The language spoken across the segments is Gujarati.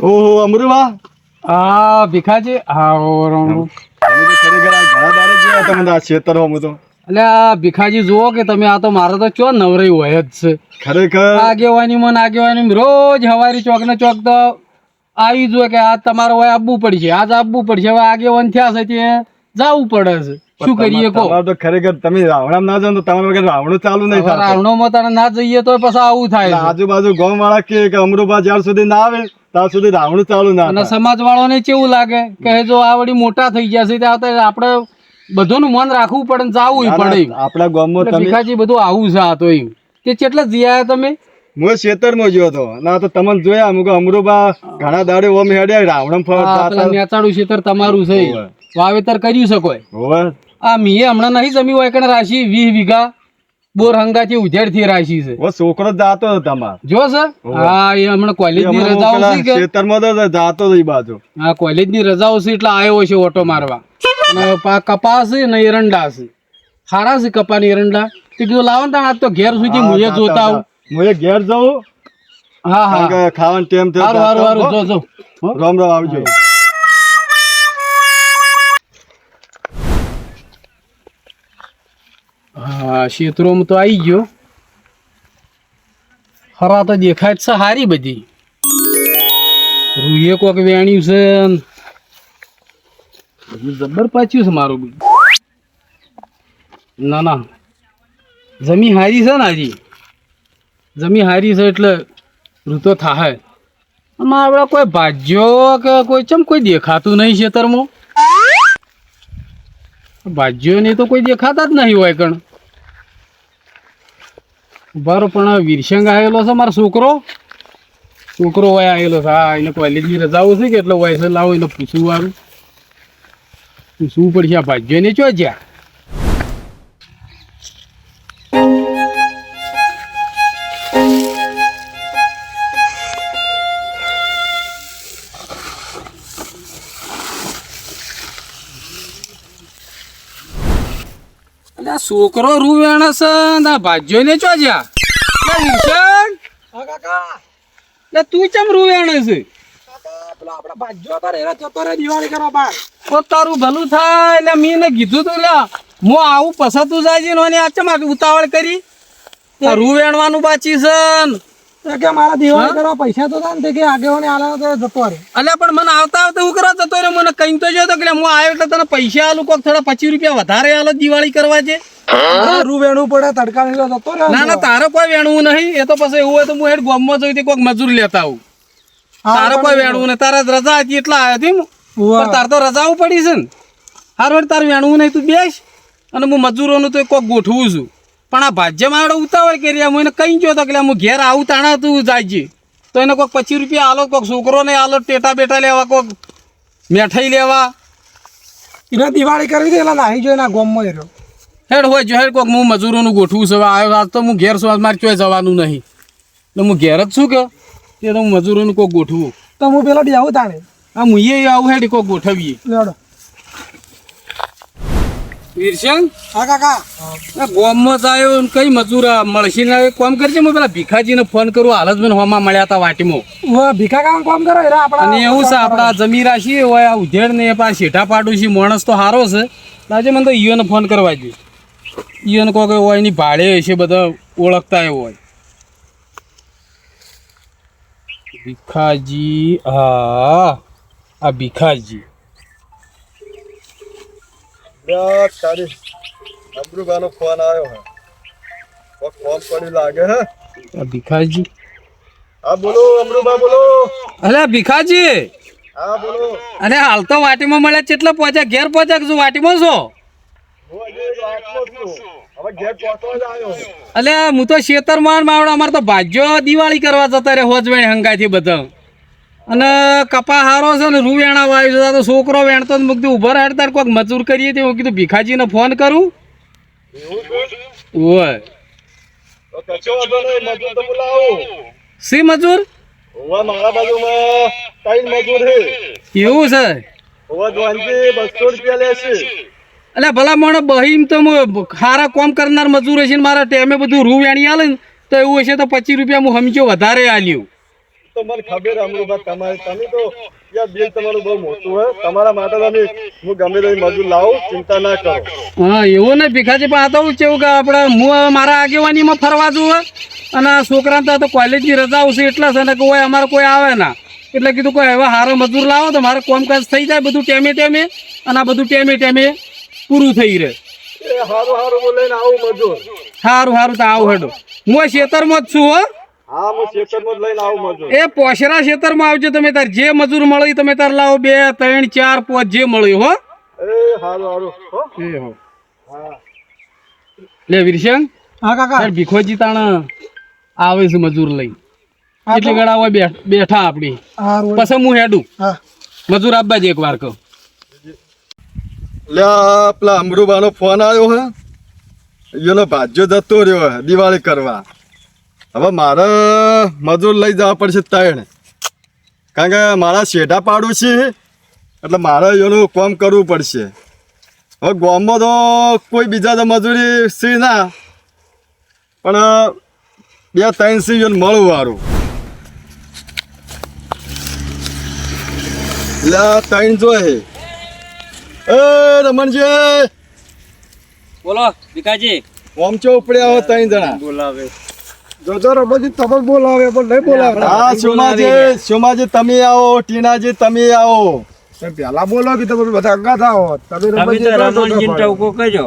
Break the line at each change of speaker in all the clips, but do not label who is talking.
ઓહો અમરુબા
હા ભીખાજી આવો
તમે તો ખરેખર આ ઘણા દાડે ગયા તમે આ ખેતર હો તો
એટલે આ ભીખાજી જુઓ કે તમે આ તો મારે તો ચો નવરી હોય જ છે.
ખરેખર
આગેવાની રોજ હવારી ચોક ને ચોક તો આવી જોઈએ કે આ તમારે હોય આવવું પડશે, આજ આવવું પડશે. હવે આગેવાન થયા છે તે જવું પડે છે. શું કરીએ કહો?
તમારે તો ખરેખર તમે રાવણામાં ના જાઓ તો તમારા વગર રાવણું ચાલુ નહીં થાય.
રાવણોમાં તારે ના જઈએ તો પછી આવું થાય છે.
આજુબાજુ ગામ વાળા કે અમરુબા જ્યાં સુધી ના આવે ત્યાં સુધી રાવણું ચાલુ ના
અને
થાય.
સમાજ વાળાને કેવું લાગે કે જો આ વળી મોટા થઈ ગયા છે ત્યાં આપણે બધુંનું મન રાખવું પડે ને જાવું પડે.
આપણા ગામમાં તમે
ભીખાજી બધું આવું છે. આ તો એમ તે કેટલા જીયા તમે?
હું ખેતરમાં ગયો હતો ના તો તમને જોયા અમુક અમરુબા ઘણા દાડે ઓમ હેડ્યા રાવણ
નેચાડું ખેતર તમારું છે, વાવેતર કર્યું શકો.
હોવે
આ મીએ હમણાં નહીં જમી હોય કે રાશી 20 વીઘા બોર હંગાથી ઉજેડ થી રાશી છે.
ઓ છોકરો જાતો હતો તમાર
જો સર હા એ હમણાં કોલેજ ની રજાઓ છે કે
ખેતરમાં તો જાતો હતો ઈ બાજુ.
હા કોલેજ ની રજાઓ છે એટલે આવ્યો છે ઓટો મારવા. અને કપાસ છે ને એરંડા છે, સારા છે કપા ની એરંડા. તે કીધું લાવો ને આજ તો ઘેર સુધી મુએ જોતા આવું.
હું ઘેર જવું.
હા હા
ખાવાનું ટેમ થયો.
સારું જો જો
રામ રામ આવજો.
હા ક્ષેત્રોમાં તો આવી ગયો. હરા તો દેખાય છે સારી બધી. રૂએ કોક વેણ્યું છે બધું જબ્બર પાચ્યું છે મારું બધું. ના ના જમી હારી છે ને હજી જમી હારી છે એટલે ઋતો થાય. આમાં આપણે કોઈ ભાજ્યો કે કોઈ ચમ કોઈ દેખાતું નહીં ખેતરમાં. ભાજ્યો નહીં તો કોઈ દેખાતા જ નહીં હોય કણ. બરો પણ વીરસંગ આવેલો છે મારો છોકરો હોય આવેલો છે. હા એને કોલેજની રજાઓ છે કે એટલે હોય છે. લાવો એને પૂછવું વાળું પૂછવું પડશે. આ ભાજ્યો ને ચો જ્યાં છોકરો રૂ વેણે છે ના ભાજ્યો ને ચો જ્યાં તું ચમ રૂ વેણે છે? તારું ભલું થાય એટલે મેં એને કીધું તું લ્યા હું આવું પછી તું જાય છે ને આ ચમ આટલી ઉતાવળ કરી રૂ વેણવાનું બાચી છે
કે મારા દિવાળી કરવા પૈસા તો થાય ને કે આગેવાને આલા તો જતો રે.
અલ્યા પણ મને આવતા હું કરવા જતો રે? મને કઈ તો જો તો કે હું આવ્યો એટલે તને પૈસા આલું કોક થોડા 25 રૂપિયા વધારે આલો દિવાળી કરવા છે.
રૂ વેણવું પડે તડકા ને જતો રે.
ના ના તારે કોઈ વેણવું નહીં. એ તો પછી એવું હોય તો હું હેડ ગામમાં જઈ કોઈક મજૂર લેતા આવું. તારે કોઈ વેણવું નહીં. તારા રજા હતી એટલા આવ્યો હતી. તાર તો રજાઓ પડી છે ને. હારું તારે વેણવું નહીં તું બેસ અને હું મજૂરોનું તો કોક ગોઠવું છું. પણ આ ભાજ્યમાં આવડે ઉતાવળ કરી હું એને કઈ ગયો તો કે હું ઘેર આવું તાણા તું જાય તો એને કોઈક 25 રૂપિયા આલો, કોઈક છોકરોને આલો ટેટા બેટા લેવા, કોઈક મેઠાઈ લેવા.
એને દિવાળી કરવી હતી એટલે નાહી જોઈ ના ગોમમાં રહ્યો.
હેડ હોય જો હેડ કોઈક હું મજૂરોનું ગોઠવું છે. આવ્યો આજ તો હું ઘેર છું. મારે ચોય જવાનું નહીં એટલે હું ઘેર જ છું કે તે તો હું મજૂરોનું કોઈક ગોઠવું.
તો હું પેલા બી આવું તાણે.
હા હું એ આવું હેડ કોઈક ગોઠવીએ.
લેડો
વીરસંગ
હા કાકા
ગામમાં જાય કઈ મજૂર મળશે ને કોમ કરજે. હું પેલા ભીખાજીને ફોન કરું. હાલ જ મને હોમાં મળ્યા હતા વાટીમાં.
ભીખા કામ કામ કરો એરા આપણા.
અને એવું છે આપણા જમી રાશી હોય આ ઉધેડ ને પાછા શેઠા પાડું છે. માણસ તો સારો છે. આજે મને તો ઈયોને ફોન કરવા દે. ઈયોને કોઈ હોય એની ભાડે હશે બધા ઓળખતા એ હોય. ભીખાજી હા આ ભીખાજી
અમરુબાનો ફોન આવ્યો હે. ફોન પડી લાગે હે.
આ ભીખાજી
હા બોલો અમરુબા બોલો.
અલ્યા ભીખાજી
હા બોલો.
અરે હાલ તો વાટીમાં મળ્યા કેટલા પહોંચ્યા? ઘેર પહોંચ્યા છું વાટીમાં છો?
હવે ઘેર પહોંચવા જ આવ્યો.
અલ્યા હું તો ખેતરમાં અમારે તો ભાજ્યો દિવાળી કરવા જતા રે હોજવેણ હંગાથી બધા. અને કપા હારો છે ને રૂ વેણા વાવ્યું છે. તો છોકરો વેણતો મૂકતી ઉભો હેડતા કોઈક મજૂર કરીએ તે હું કીધું ભીખાજીને ફોન કરું. ઓય સી મજૂર?
મારા બાજુમાં 3 મજૂર છે.
એવું છે?
200 રૂપિયા લેશે.
એટલે ભલા મને બહીમ તો સારા કોમ કરનાર મજૂર હશે ને મારા ટેમે બધું રૂ વેણી આલે ને તો એવું હશે તો 25 રૂપિયા હું સમજો વધારે આલ્યું.
તો મને ખબર અમરુભા તમારી તમે તો યાર દિલ તમારું બહુ મોટું હોય તમારા માટે તમે હું ગમે તે મજૂર લાવું ચિંતા ના કરો.
હા એવું નહીં ભીખાજી પણ આ તો કેવું કે આપણે હું મારા આગેવાનીમાં ફરવા જવું અને આ છોકરાને તો કોલેજની રજા આવશે એટલે છે ને કે કોઈ અમારે કોઈ આવે ના એટલે કીધું કોઈ હવે સારો મજૂર લાવો તો મારે કામકાજ થઈ જાય બધું ટેમે ટેમે અને આ બધું ટેમે ટેમે પૂરું થઈ રહે.
એ હારું હારું હું લઈને આવું મજૂર.
સારું સારું તો આવું હેડો હું ખેતરમાં જ છું હો.
હા હું ખેતરમાં જ લઈને આવું મજૂર.
એ પોશરા ખેતરમાં આવજો તમે તાર જે મજૂર મળે ઈ તમે તાર લાવો 2 3 4 5 જે મળ્યું હો.
એ હારું હારું હો.
એ હો
હા
લે વીરસંગ
હા કાકા
તાર ભીખોજી તાણ આવે છે મજૂર લઈ
હા
એટલી ગળા હોય બેઠા આપણી
હારું
પછી હું હેડું
હા
મજૂર આપવા જ એક વાર કહું.
લ્યા પેલા અમરુબાનો ફોન આવ્યો હે એનો ભાજ્યો જતો રહ્યો હે દિવાળી કરવા. હવે મારે મજૂર લઈ જવા પડશે 3 કારણ કે મારા શેઢા પાડું છે એટલે મારે એનું કામ કરવું પડશે. હવે ગામમાં તો કોઈ બીજા તો મજૂરી છે ના પણ 2 3 સી એને મળવું વારું લ્યા 3 જોઈએ. એ રમણજી
બોલો ભીખાજી
ઓમ ચો ઉપડ્યા હો 3 જણા.
બોલાવે
જોજો રમણજી તમે બોલાવે પણ નહીં બોલાવે
હા સોમાજી તમે આવો ટીનાજી તમે આવો.
પેલા બોલો કે તમે બધા અંગા થાઓ તમે
તમે તો રમણજી ટવકો કરજો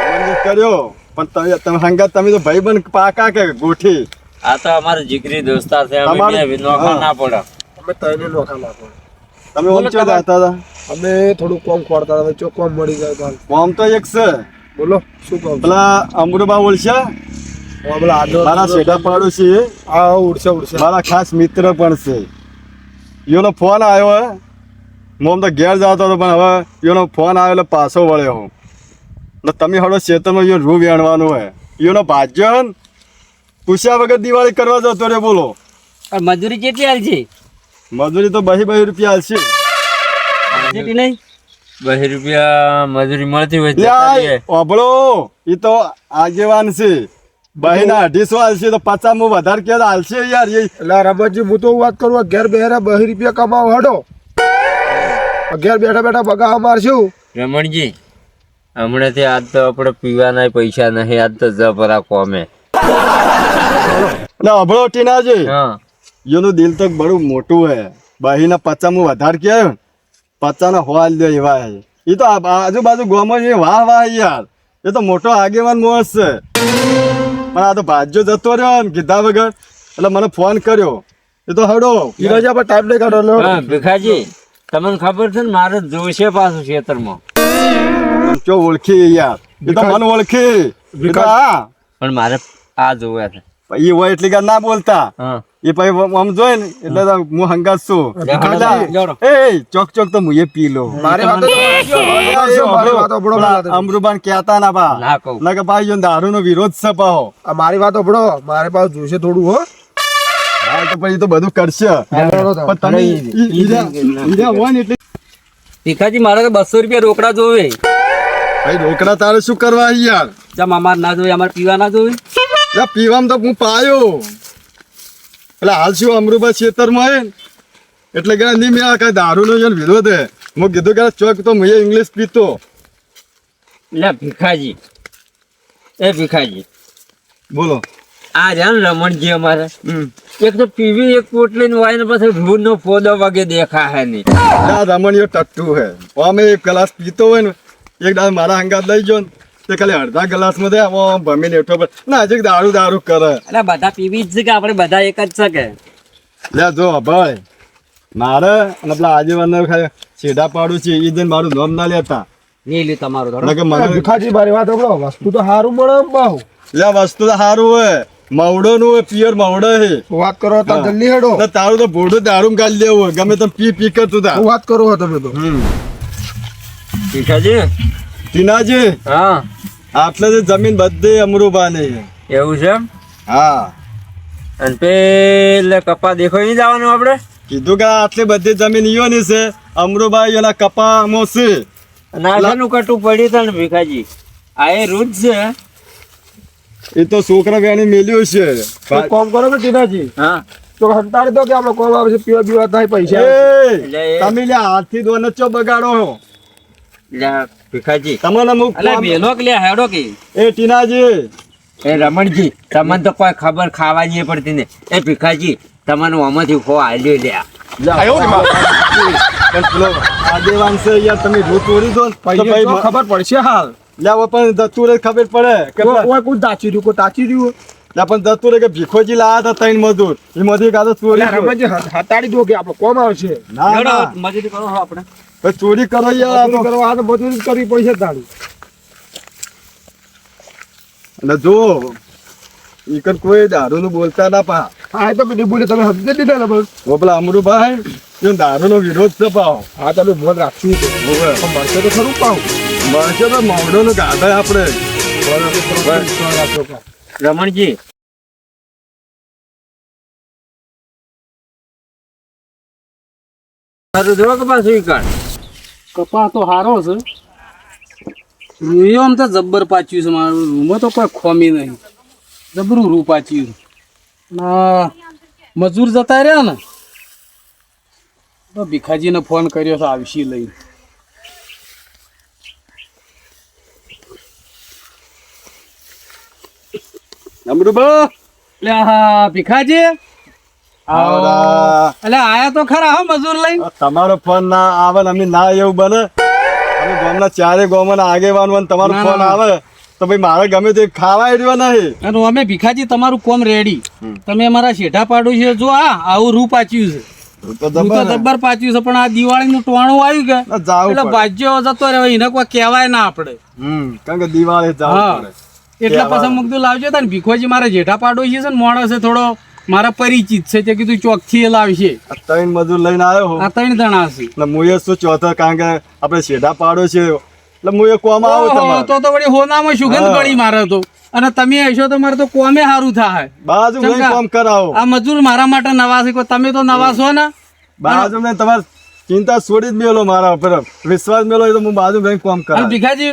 રમણજી કર્યો પણ તમે હંગાત તમે તો ભાઈબંધ પાકા કે ગોઠી.
આ તો અમારો જીગરી દોસ્તાર છે અમે
તમારું-
બે નોખા ના પડે
અમે તઈને નોખા નાખો
તમે ઓમ ચો જતા હતા.
અમે થોડું કોમ ખોરતા હતા ચો કોમ મળી જાય તો
ઓમ તો એક છે
બોલો શું કહો
પેલા અમરુબા ઓળશે
બોલા આડો
મારા શેઢા પાડું છે
આ ઉડશે ઉડશે
મારા ખાસ મિત્ર પણ છે. એનો ફોન આવ્યો હે હું તો ઘેર જતો હતો પણ હવે એનો ફોન આવ્યો એટલે પાછો વળ્યો હું એટલે તમે હળો ખેતરમાં એ રૂ વેણવાનું હોય એનો ભાજ્યો હે ને પૂછ્યા વગર દિવાળી કરવા જતો રે બોલો.
મજૂરી કેટલી હાલ છે
મજૂરી તો 2 રૂપિયા હાલશે.
કેટલી નહીં 2 રૂપિયા મજૂરી મળતી હોય તો
લ્યા,
કરીએ.
ઓભળો ઈ તો આગેવાન છે 2.5 હાલશે તો 50 માં વધારે કે હાલશે યાર એ.
એટલે રમણજી હું તો વાત કરું આ ઘેર બેરા 2 રૂપિયા કમાવો હડો ઘેર બેઠા બેઠા બગા મારશું
રમણજી હમણાંથી આજ તો આપણે પીવાના પૈસા નહીં આજ તો જબરા કોમે
એટલે ઓભળો ટીનાજી
હા
એનું દિલ તો બડું મોટું હે 2 50 માં વધારે કે 50 ના હોલ દે એવા હે. એ તો આજુબાજુ ગામમાં એ વાહ વાહ યાર એ તો મોટો આગેવાન મોસ છે પણ આ તો ભાજ્યો જતો રહ્યો ને કીધા વગર એટલે મને ફોન કર્યો એ તો હડો
ઈરાજા પર ટાઈમ નહીં કાઢો લો
હા ભીખાજી તમને ખબર છે ને મારે જોઈશે પાછું ખેતરમાં
ચો ઓળખી યાર એ તો મને ઓળખી એ તો હા
પણ મારે આ જોવે છે
એ હોય એટલી ગાર ના બોલતા
હા
એ પછી આમ જોઈ ને એટલે તો હું હંગાત છું
લેવડો.
એ ચોક ચોક તો મુએ પી લો
મારી વાતો મારી વાતો બડો
અમરુબાન કહેતા ના બા
ના કહું
ના કે ભાઈ જો દારૂ નો વિરોધ છે પાહો.
મારી વાતો બડો મારે પાસે જોઈશે થોડું હો
હા તો પછી તો બધું કરશે પણ તમે ઈરા હોય ને એટલે
ભીખાજી મારે તો 200 રૂપિયા રોકડા જોવે
ભાઈ રોકડા તારે શું કરવા યાર
જમ અમાર ના જોવે અમારે પીવા ના જોવે
યા પીવામાં તો હું પાયો એટલે હાલ શું અમરુબા ખેતરમાં હે ને એટલે કે નહીં મેં આ કઈ દારૂ નો વિરોધ હે હું કીધું કે ચોક તો મેં ઇંગ્લિશ પીતો.
લે ભીખાજી એ ભીખાજી
બોલો
આ રહ્યા ને રમણજી અમારે એક તો પીવી એક પોટલી નું વાય ને પછી રૂ નો ફોદો વગે દેખા હે નહીં
આ રમણીયો ટટ્ટુ હે અમે એક ગ્લાસ પીતો હોય ને એક દાળ મારા હંગાત લઈ જો ને તે ખાલી અડધા ગ્લાસ માં દે ભમીને એઠો પર ના હજી દારૂ દારૂ કરે.
એટલે બધા પીવી જ છે કે આપણે બધા એક જ છે કે
લે જો ભાઈ મારે અને પેલા આગેવાન છેડા પાડું છે એ દિન મારું નામ ના લેતા
નહીં લ્યું તમારું થોડું
એટલે કે મને
ભીખાજી મારી વાતો બડો વસ્તુ તો સારું મળે બહુ
લે વસ્તુ તો સારું હોય મવડો નું હોય પિયર મવડો હે
વાત કરો તો જલ્દી હેડો
ને તારું તો ભોડું દારૂ ગાલી લેવું હોય ગમે તમે પી કરતું તા.
વાત કરો હો તમે તો
ભીખાજી
ટીનાજી
હા
આટલે જે જમીન બધી અમરુબા ની
એવું છે એમ?
હા
અને પેલે કપા દેખો નહીં જવાનું આપણે
કીધું કે આટલી બધી જમીન ઈયોની છે અમરુભાઈ એના કપામાં છે.
નાશાનું કટું પડ્યું છે ને ભીખાજી આ એ રૂજ છે
એ તો છોકરા વેણી મેલ્યું છે
એક કામ કરો ને ટીનાજી
હા
તો હંતાડી દો કે આપણે કોમ આવશે પીવા બીવા થાય પૈસા
એ તમે લે હાથથી દોને ચો બગાડો છો
લે ભીખાજી
તમને અમુક
અલ્યા બેનો કે લે હેડો કે
એ ટીનાજી
એ રમણજી તમને તો કોઈ ખબર ખાવાની ય પડતી ને એ ભીખાજી તમને આમાંથી ખો આલ્યો લ્યા
પણ પેલો આગેવાન છે યાર તમે રૂ તોડી દો ને તો
પૈસા
ભાઈ
તો ખબર પડશે હાલ
લ્યા પણ દત્તુરે ખબર પડે કે
કોઈ કોઈ તાચી રહ્યું કોઈ તાચી રહ્યું
લ્યા પણ દત્તુરે કે ભીખોજી લાયા હતા ત્રણ મજૂર એમાંથી કાં તો ચોરી
એટલે રમણજી હતાડી દો કે આપણે કોમ આવશે
ના ના
મજૂરી કરો આપણે
ભાઈ ચોરી કરો યાર આ તો.
મજૂરી કરવા આ તો મજૂરી જ કરવી પૈસા તાળી
અને જો ઈકન કોઈ દારૂનું બોલતા ના પા
હા એ તો બધી બોલે તમે સમજે દીધા ને બસ
ઓ પેલા અમરુભાઈ એ દારૂનો વિરોધ છે પાવ
હા તમે મોજ રાખશું તો પણ મળશે તો ખરું પાવ
મળશે તો મોઢોનો ગાધા આપણે
રમણજી તારું જો કે પાછું ઈ કાઢ
કપા તો હારો છે રૂયો આમ તો જબ્બર પાચ્યું છે મારું રૂમાં તો કોઈ ખોમી નહીં જબરું રૂ પાચ્યું ના મજૂર જતા રહ્યા ને તો ભીખાજીને ફોન કર્યો છે આવશી લઈ
અમરુભા
એટલે હા ભીખાજી
આવરા.
એટલે આયા તો ખરા હો મજૂર લઈ
તમારો ફોન ના આવે ને અમે ના એવું બને અમે ગામના ચારે ગામના આગેવાન હોય ને તમારો
ના,
ફોન
ના.
આવે તો ભાઈ મારે ગમે તે ખાવા રહ્યો નહીં
અને અમે ભીખાજી તમારું કોમ રેડી તમે અમારા શેઠા પાડું છે જો આવું રૂ પાચ્યું છે
તો
રૂ તો જબ્બર પાચ્યું છે પણ આ દિવાળીનું ટોણું આવ્યું કે
જાવું
એટલે
પડે.
ભાજ્યો જતો રહે એને કોઈ કહેવાય ના આપણે
કારણ કે દિવાળી જાવું
હા.
પડે
એટલે પછી મુકતું લાવજો તા ને ભીખોજી મારા જેઠા પાડોશી છે ને માણસ છે થોડો મારા પરિચિત છે તે કીધું ચોકથી એ લાવશે
આ ત્રણ મજૂર લઈને આવ્યો હું
આ 3 જણા છે
એટલે હું એ શું ચોથો કારણ કે આપણે શેઢા પાડો છે એટલે હું એ કોમ આવું
ઓહો,
તમારે
તો વળી હોનામાં સુગંધ
હા.
પડી મારે તો અને તમે હશો તો મારે તો કોમે સારું થાય
બાજુ લઈને
ચમકા.
કોમ કરાવો
આ મજૂર મારા માટે નવા છે કોઈ તમે તો નવા છો ને
બાજુ લઈને તમારે ચિંતા છોડી જ મેલો મારા ઉપર વિશ્વાસ મેલો એ તો હું બાજુ લઈને કોમ
અને
કરાવ
ભીખાજી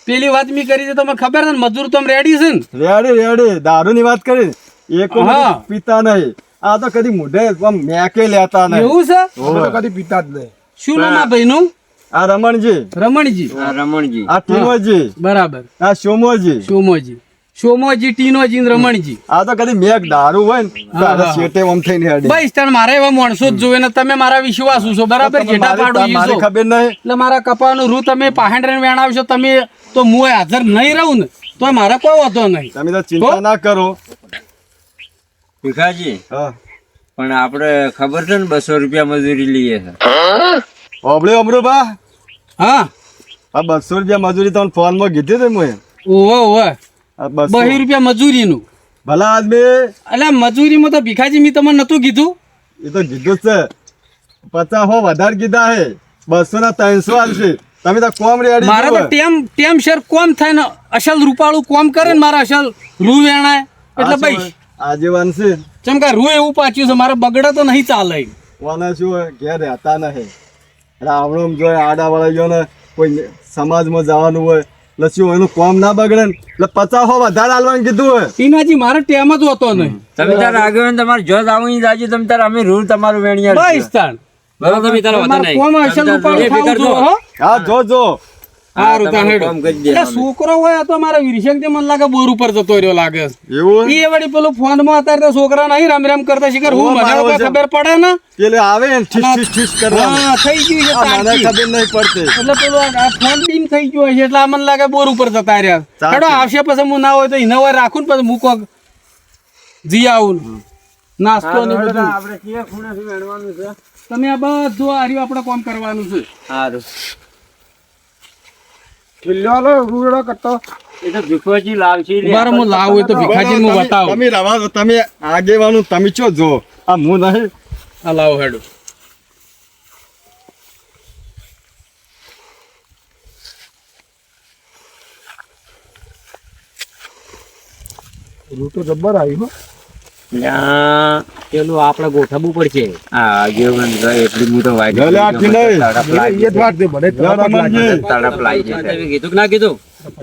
પેલી વાત મી કરી છે તમને ખબર છે ને મજૂર તો રેડી છે ને
રેડી દારૂ ની વાત કરી એક
હા.
પીતા નહીં આ તો કદી મોઢે આમ મેકે લેતા નહીં
એવું છે
અમે તો કદી પીતા જ નહીં
શું નામ આ ભાઈનું
આ રમણજી
રમણજી
આ રમણજી
આ ટીનોજી
બરાબર
આ સોમોજી
સોમોજી ટીનોજી ને રમણજી
આ તો કદી મેક દારૂ હોય ને તો આને
હા.
શેટે આમ થઈને હેડી
બસ તાર મારે એવા માણસો જ જોવે ને તમે મારા વિશ્વાસુ છો બરાબર
તમે
જેઠા પાડો
મારી
છો
ખબર નહીં
એટલે મારા કપાનું રૂ તમે પાહેન્ડ વેણાવશો તમે તો હું હાજર નહીં રહું ને તો મારે કોઈ વાંધો નહીં
તમે તો ચિંતા ના કરો
ભીખાજી
હા
પણ આપણે ખબર છે ને 200 રૂપિયા મજૂરી લઈએ છે
ઓબળે અમરુભા
હા
આ 200 રૂપિયા મજૂરી તમને ફોન માં કીધી હતી મેં
ઓહો
આ 200
200 રૂપિયા મજૂરીનું
ભલા આદમી
એટલે મજૂરીમાં તો ભીખાજી મેં તમને નતું કીધું
એ તો કીધું જ છે 50 હો વધારે કીધા હે 200 ના 300 આલશે તમે તો કોમ રેડી
મારે તો ટેમ શેર કોમ થાય ને અસલ રૂપાળું કોમ કરે ને મારા અસલ રૂ વેણાય એટલે ભાઈ
આજીવન છે
ચમકા રૂ એવું પાછું છે મારે બગડે તો નહીં ચાલે
કોને શું હોય, ઘેર રહેતા નહીં રાવણમ જોઈએ આડા વાળા ગયો ને કોઈ સમાજમાં જવાનું હોય એટલે શું એનું કોમ ના બગડે ને એટલે 50 હો વધારે આલવાનું કીધું હોય
ટીનાજી મારે ટેમ જ હોતો નહીં
તમે તાર આગળ તમારે જો આવું જાજો તમે તાર અમે રૂલ તમારું વેણિયા
બસ તાણ
બરાબર તમે તાર
મારે કોમ અસલ રૂપાળું ખાવું જોઈએ, હો
હા જો
સારું તાણ હેડો.
કામ કરી દે
એટલે છોકરો હોય તો મારા વિરશક મને લાગે બોર ઉપર જતો રહ્યો લાગે
એવું
એ વળી પેલો ફોન માં અત્યારે તો છોકરા નહીં રમ કરતા શીખર હું મને
મારો
કોઈ
છે.
ખબર પડે ને
પેલે આવે ને ઠીસ કરવાનું
હા થઈ ગયું છે
આ મને
તારથી.
ખબર નહીં પડતી
એટલે પેલો આ ફોન ડીમ થઈ ગયો છે એટલે આ મને લાગે બોર ઉપર જતા રહ્યા
સાચી.
હેડો આવશે પછી હું ના હોય તો એના હોય રાખું ને પછી મૂકો જી આવું ને. નાસ્તો ને બધું
આપણે કયા ખૂણાથી વેણવાનું છે
તમે આ બધું આર્યું આપણે કામ કરવાનું છે
સારું
કિલ્લો રૂડો કરતો
એ તો ભીખોજી લાવશે લે.
ઉભા રહો, હું લાવું હોય તો ભીખાજી હું બતાવું
તમે રવા દો તમે આગેવાનું તમે ચો જો આ હું નહીં
આ લાવો હેડો
રૂ તો જબ્બર આવ્યું હો
ત્યાં પેલું આપણે ગોઠવવું પડશે હા આગેવાન ગયો એટલી હું તો વાઈટ
લે, લે, આ ટીનાઈ.
એ જ વાત છે મને
લે, રમણજી.
તડપ લાગી છે કીધું કે ના કીધું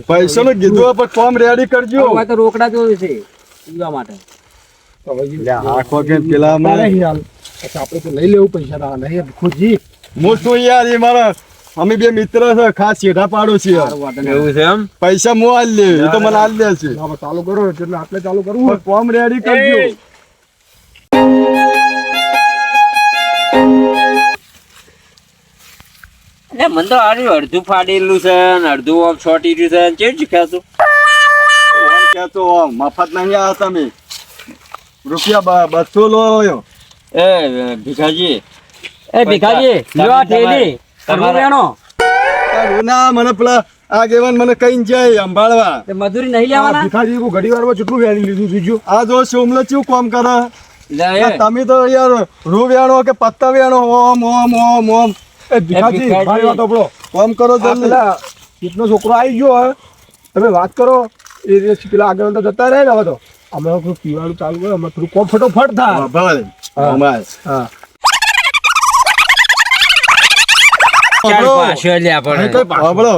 પૈસા નું કીધું પણ કોમ રેડી કરજો
તો રોકડા જોયું છે પીવા માટે
એટલે આખો કે પેલા
નહીં હાલ પછી આપણે તો લઈ લેવું પૈસા ના નહીં ભીખુજી
હું શું યાર એ મારા અમે બે મિત્ર છે ખાસ શેઠા પાડો છીએ
એવું છે એમ
પૈસા હું આલ લે એ તો મને આલ દે છે
હવે ચાલુ કરો એટલે આપણે ચાલુ કરવું હોય.
ફોર્મ રેડી કરજો
એટલે મને તો આર્યું અડધું ફાડેલું છે ને અડધું આમ છોટી રહ્યું છે ચેડ શીખ્યા
ફોન કહેતો મફત નહીં આ તમે રૂપિયા 200 લો
એ ભીખાજી
એ ભીખાજી લ્યો આ થેલી કરવું વેણો
ના મને પેલા આગેવાન મને કઈ જાય સંભાળવા
તે મજૂરી નહીં
આ
લેવાના
ભીખાજી કો ઘડી વારમાં કેટલું વેણી લીધું જોજો
આ જો સોમલો ચેવું કામ કરે
લે એ
તમે તો યાર રૂ વેણો કે પત્તા વેણો ઓમ ઓમ ઓમ ઓમ
એ ભીખાજી
ભીખાજી.
મારી વાત સાંભળો.
કામ કરો
આ
જલ્દી
પેલા ઈટનો છોકરો આવી ગયો હે તમે વાત કરો એ રીતે પેલા આગળ તો જતા રહે ને હવે તો અમે થોડું પીવાનું ચાલુ કરે અમે થોડું કોમ ફટોફટ થાય
ભલે અમાર
હા
ચાલ પાછો લે આપણે
સાંભળો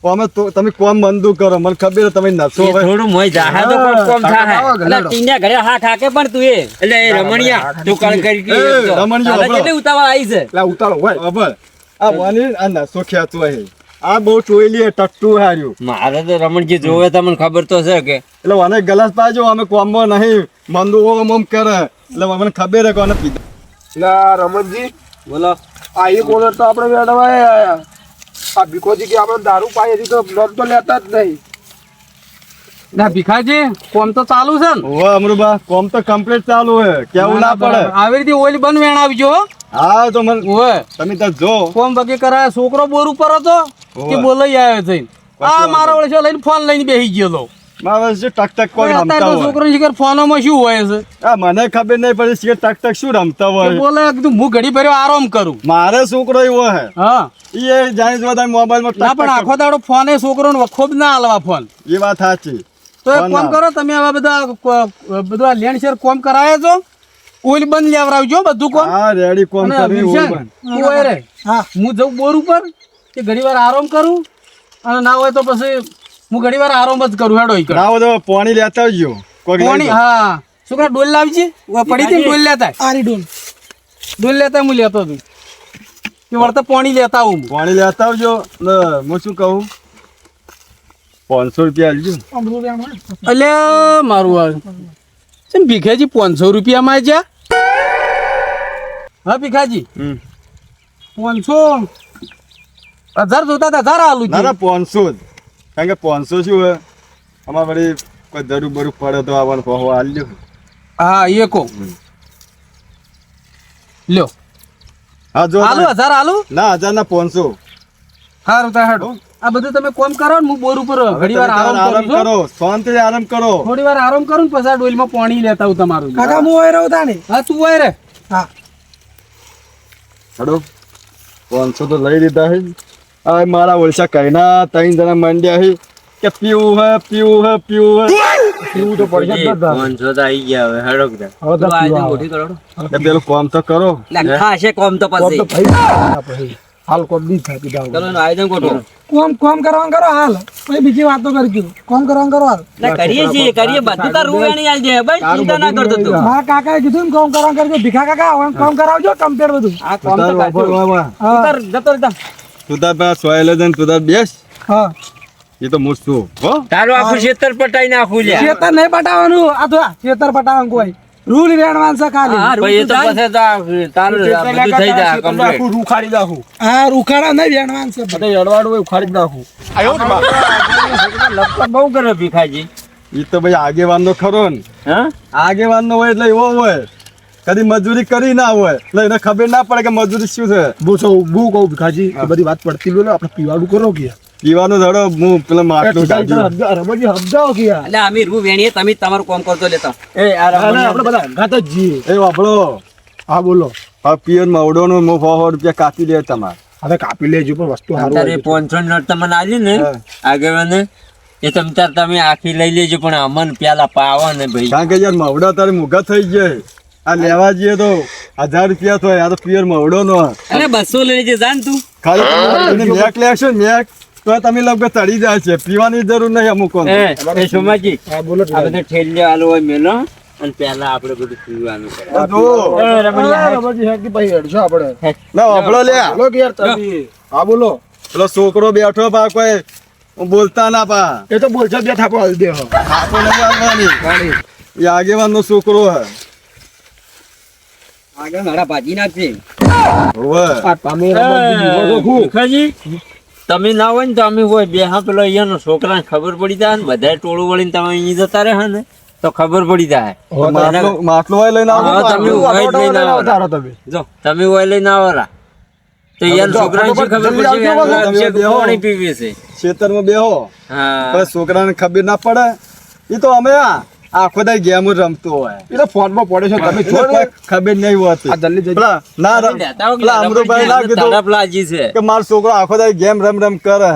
અમે તો તમે કોમ બંધુ કરો મને ખબર તમે નસો
એ થોડું મોય જાહે તો કોમ થાય
એટલે ટીના ઘરે હા ઠાકે પણ તું એ
એટલે એ રમણિયા તું કળ કરી
એ, રમણજી,
હાલે
વાપરો.
કેટલી ઉતાવળ આવી છે
એટલે ઉતારો હોય
ખબર આ વાની આ નસો ખેંચવો હે આ બહુ ટોયલી ટટ્ટુ હાર્યું
મારે તો રમણજી જોવે તમને ખબર તો છે કે
એટલે મને ગલાસ પાજો અમે કોમમાં નહીં મંદુ ઓમ ઓમ કરે એટલે મને ખબર હે કોને પીધા
એટલે આ રમણજી
બોલો
આ એક ઓર્ડર તો આપણે મેળવાય આયા આ ભીખોજી કે આપણે દારૂ પાઈએ છીએ તો નોંધ તો લેતા જ નહીં
ના ભીખાજી કોમ તો ચાલુ છે ને
ઓ અમરુબા કોમ તો કમ્પ્લીટ ચાલુ હે કેવું ના પડે
આવી રીતે ઓઈલ બન વેણાવજો હો.
હા તો મને
ઓય
તમે તો જો
કોમ બગે કરાય છોકરો બોર ઉપર હતો કે બોલાઈ આવ્યો છે આ મારો વળે લઈને ફોન લઈને બેસી ગયો લો
મારે જે ટક ટક કોઈ
અત્યારે
રમતા
તો
હોય
છોકરો શિખર ફોનમાં શું હોય છે
આ મને ખબર નહીં પડી છે ટક ટક શું રમતા
કે
હોય
બોલે કીધું હું ઘડી ભર્યો આરામ કરું
મારે છોકરો એવો હે
હા
એ જાણી જો તમે મોબાઈલમાં
ના
ટક
પણ આખો દાડો ફોને છોકરો વખોબ ના હાલવા ફોન
એ વાત સાચી
તો એક
ફોન
કામ
ના.
કરો તમે આવા બધા લેન્ડ શેર કોમ કરાવે છો ઓઈલ બંધ લેવરાવજો બધું કોમ
હા રેડી કોમ
અને
કરી
વિલસન, તું હોય રે હું જઉં બોર ઉપર કે ઘડી વાર આરામ કરું અને ના હોય તો પછી હું ઘડી વાર આરામ જ કરું હેડો ઈ કર.
ના હોય તો પાણી લેતા આવજો કોક લઈ
પાણી
જાઓ.
હા છોકરા ડોલ લાવજે વા પડી હતી ને ડોલ લેતા આરી ડોલ લેતા હું લેતો હતું કે વળતા પાણી લેતા આવું હું.
પાણી લેતા આવજો ને હું શું કહું 500 રૂપિયા આલજો
અલ્યા મારું આ ચમ ભીખાજી 500 રૂપિયામાં જ્યાં હા ભીખાજી
હમ.
500 1000 જોતા હતા 1000 આલું
ના
છે
ના 500 જ કારણ કે 500 શું હે અમારે વળી કોઈ જરૂર બરું પડે તો આવવાનું કહો આલજો
હા એકો લ્યો
હા જો
આલુ 1000 આલુ
ના 1000 ના 500
હારું તા હેડો આ બધું તમે કોમ કરો ને હું બોર ઉપર ઘડી વાર આરામ
આરામ
કરું છું
કરો શાંતિથી આરામ કરો
થોડી વાર આરામ કરું ને પછી આ ડોલમાં પાણી લેતા આવું તમારું
કાકા હું હોય રહું તાને
હા તું હોય રે
હા
હેડો 500 તો લઈ લીધા હે આ મારા ઓળશા કઈના 3 જણા મંડ્યા હે કે પીવું હે પીવું હે પીવું હે
પીવું તો પડશે જ બધા.
500 તો આવી ગયા હવે હેડો બધા.
હવે તો
આ
પીવા
મોટી કરો
એટલે પેલું કામ તો કરો
એટલે ખાશે કોમ તો
કોમ તો
પછી
ભાઈ હાલ કોમ નહીં થાય પીધા
ચલો એનું આયોજન ગોઠવો
કોમ કરવાનું કરો હાલ પછી બીજી વાતો કરજો કોમ કરવાનું કરો હાલ
એટલે કરીએ છીએ કરીએ બધું તાર રૂવાણી આલ દે ભાઈ ચિંતા ના કરતો તું
મારા કાકાએ કીધું ને કોમ કરવાનું કરજો ભીખા કાકા હવે કોમ કરાવજો કમ્પ્લીટ બધું
આ કોમ તો
તાર
કરજો.
વાપર વાવા.
તું તાર જતો રહેતા
તું તાર પાસે સોયલે જઈને તું તાર બેસ
હા
એ તો હું છું હો
તારું આખું ખેતર પટાઈ નાખું લ્યા
ખેતર નહીં પટાવવાનું આ તો ખેતર પટાવવાનું કોઈ રૂલ રેણવાન છે ખાલી
હા
પછી એ તો પછી તો આ તારું આ બધું થઈ જાય complete.
રૂખાડી નાખું હા રૂખાડા નહીં રેણવાન છે બધા અડવાડું હોય ઉખાડી નાખું
લપટ બહુ કરે ભીખાજી
એ તો ભાઈ આગેવાનનો ખરો ને
હા
આગેવાનનો હોય એટલે એવો હોય કદી મજૂરી કરી ના હોય એટલે એને ખબર ના પડે કે મજૂરી શું છે
બહુ કહું ભીખાજી એ બધી વાત પડતી બોલો આપણે પીવાનું કરો કે
પીવાનો ધડો હું પેલા માટલું કાઢ્યું
રમજી સમજાવો કે
એટલે અમે રૂ વેણીએ તમે તમારું કોમ કરતો લેતા
એ આ રમણિયા
આપણે બધા અંગાત જ જઈએ
એ વાપરો
હા બોલો
હા પિયર મવડોનું મો 100 રૂપિયા કાપી લે તમારે
હવે કાપી લેજો પણ વસ્તુ સારું
તારે 500 નોટ તમને આલી ને
હા.
આગેવાને એ તમે આખી લઈ લેજો પણ અમન પેલા પાવા ને ભાઈ
કારણ કે યાર મવડા તારે મોઘા થઈ જાય આ લેવા જઈએ તો 1000 રૂપિયા થાય આ તો પિયર મવડો નો
એટલે 200 લઈ લેજે જાન તું
ખાલી તમે મેક લેશો ને મેક તો તમે લોકો તળી જાય છે પીવાની જરૂર નહીં અમુક
એ સોમાજી
હા બોલો
આ બધા ઠેલિયા આલો હોય મેલો અને પહેલા આપણે બધું પીવાનું કરે
આ જો
રમણજી હેડ કે ભાઈ હેડજો આપણે
ના વાપરો લે
હાલો કે યાર તમે હા બોલો
પેલો છોકરો બેઠો પા કોઈ બોલતા ના પા
એ તો બોલજો બે થાપો હાલ દે હો
આપો નહીં આવવાની એ આગેવાનનો છોકરો હે
આગળ મારા ભાજી નાખશે
હોવે
આ તમે રમણજી જીવો છો ખૂબ
ભીખાજી તમે ના હોય ને તો અમે હોય બે હા પેલો અહીંયાનો છોકરાને ખબર પડી જાય ને બધા ટોળું વળીને તમે અહીં જતા રહે ને તો ખબર પડી જાય
માટલો હોય લઈને આવો
હા, તમે હોય જ લઈને આવો.
તારો તમે
જો તમે હોય લઈને આવો રા તો અહીંયાના છોકરાને શું ખબર પડશે કે આ
જલ્દી આવજો.
પાણી પીવે છે
ખેતરમાં બેહો
હા
પણ છોકરાને ખબર ના પડે એ તો અમે આખો દાય ગેમ જ રમતો હોય
એ તો ફોનમાં પડે છે તમે જો
એટલે કોઈ ખબર નહીં હોતી
આ જલ્દી જલ્દી
પેલા ના
લેતા આવો કે
પેલા અમરુભાઈ ના કીધું
તડપ લાગી છે
કે મારો છોકરો આખો દાય ગેમ રમ કરે